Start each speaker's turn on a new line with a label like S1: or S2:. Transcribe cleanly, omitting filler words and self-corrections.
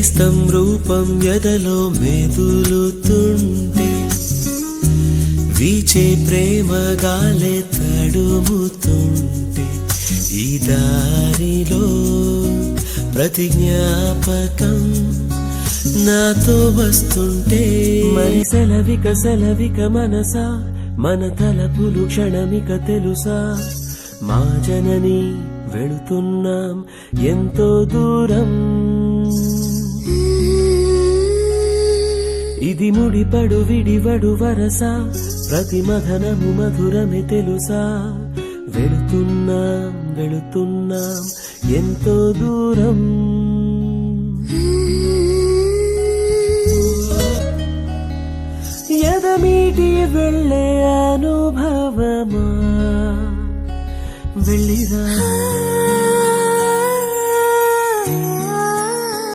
S1: నేస్తం రూపం ఎదలో మెదులుతుంటే వీచే ప్రేమ గాలే తడుముతుంటే ఈ దారిలో ప్రతి జ్ఞాపకం నాతో వస్తుంటే మరి సెలవిక మనసా మన తలపులు క్షణమిక తెలుసా మా జనని వెళుతున్నాం ఎంతో దూరం ఇది ముడిపడు విడివడు వరస ప్రతి మధనము మధురమే తెలుసా వెళుతున్నాం ఎంతో దూరం ఎదమీటి వెళ్ళే అనుభవమా వెళ్ళిరా